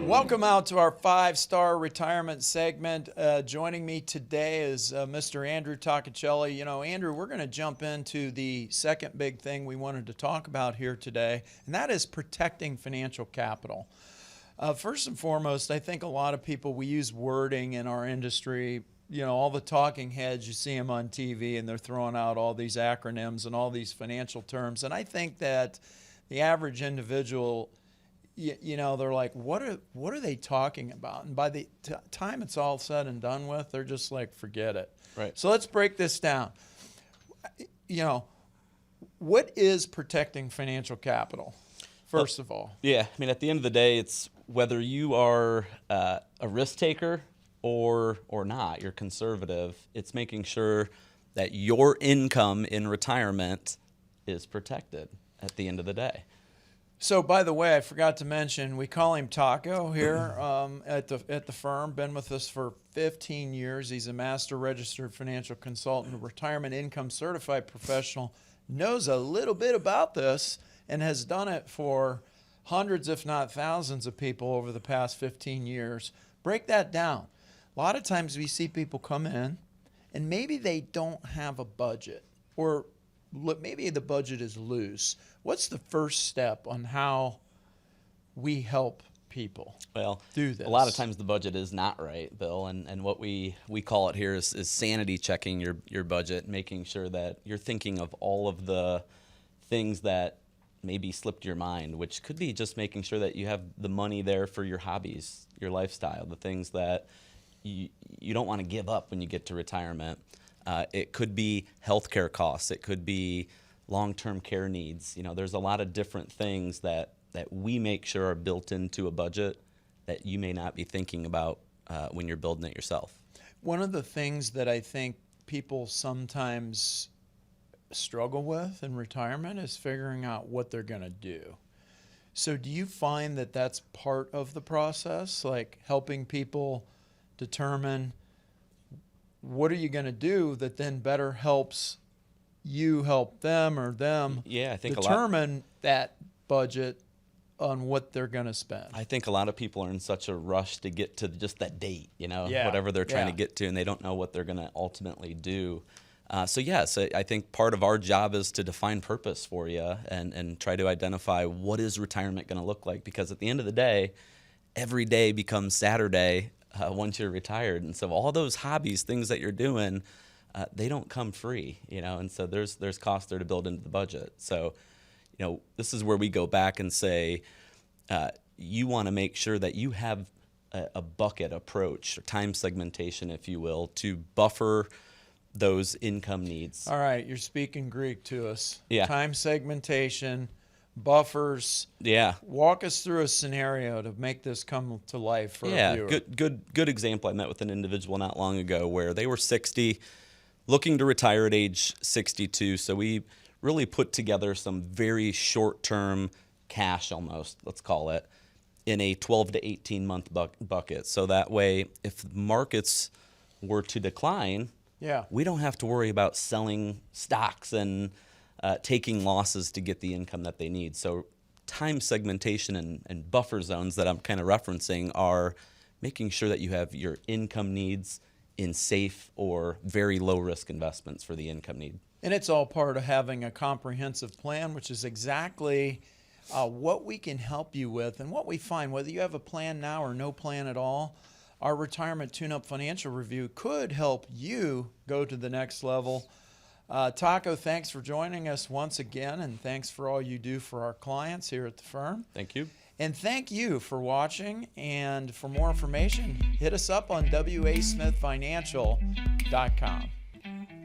Welcome out to our 5-star retirement segment. Joining me today is Mr. Andrew Toccaceli. You know, Andrew, we're going to jump into the second big thing we wanted to talk about here today, and that is protecting financial capital. First and foremost, I think a lot of people, we use wording in our industry. You know, all the talking heads, you see them on TV, and they're throwing out all these acronyms and all these financial terms. And I think that the average individual, you know, they're like, what are they talking about? And by the time it's all said and done with, they're just like, forget it. Right. So let's break this down. You know, what is protecting financial capital, first of all? Yeah, I mean, at the end of the day, it's whether you are a risk taker or not, you're conservative. It's making sure that your income in retirement is protected at the end of the day. So, by the way, I forgot to mention, we call him Taco here at the firm. Been with us for 15 years. He's a master registered financial consultant, a retirement income certified professional, knows a little bit about this, and has done it for hundreds, if not thousands, of people over the past 15 years. Break that down. A lot of times we see people come in, and maybe they don't have a budget, or maybe the budget is loose. What's the first step on how we help people do this? A lot of times the budget is not right, Bill, and what we call it here is sanity checking your budget, making sure that you're thinking of all of the things that maybe slipped your mind, which could be just making sure that you have the money there for your hobbies, your lifestyle, the things that you don't want to give up when you get to retirement. It could be healthcare costs. It could be long-term care needs. You know, there's a lot of different things that we make sure are built into a budget that you may not be thinking about when you're building it yourself. One of the things that I think people sometimes struggle with in retirement is figuring out what they're going to do. So do you find that that's part of the process, like helping people determine what are you going to do that then better helps you help them, or them I think determine that budget on what they're going to spend? I think a lot of people are in such a rush to get to just that date, you know, whatever they're trying to get to, and they don't know what they're going to ultimately do. So I think part of our job is to define purpose for you and try to identify what is retirement going to look like, because at the end of the day, every day becomes Saturday once you're retired. And so all those hobbies, things that you're doing, they don't come free, you know, and so there's cost there to build into the budget. So, you know, this is where we go back and say, you want to make sure that you have a bucket approach, or time segmentation, if you will, to buffer those income needs. All right, you're speaking Greek to us. Yeah. Time segmentation, buffers. Yeah. Walk us through a scenario to make this come to life for a viewer. Good example. I met with an individual not long ago where they were 60, looking to retire at age 62. So we really put together some very short-term cash, almost, let's call it, in a 12 to 18-month bucket. So that way, if markets were to decline, we don't have to worry about selling stocks and taking losses to get the income that they need. So time segmentation and buffer zones that I'm kind of referencing are making sure that you have your income needs in safe or very low risk investments for the income need. And it's all part of having a comprehensive plan, which is exactly what we can help you with. And what we find, whether you have a plan now or no plan at all, our Retirement Tune-Up Financial Review could help you go to the next level. Taco, thanks for joining us once again, and thanks for all you do for our clients here at the firm. Thank you. And thank you for watching. And for more information, hit us up on wasmithfinancial.com.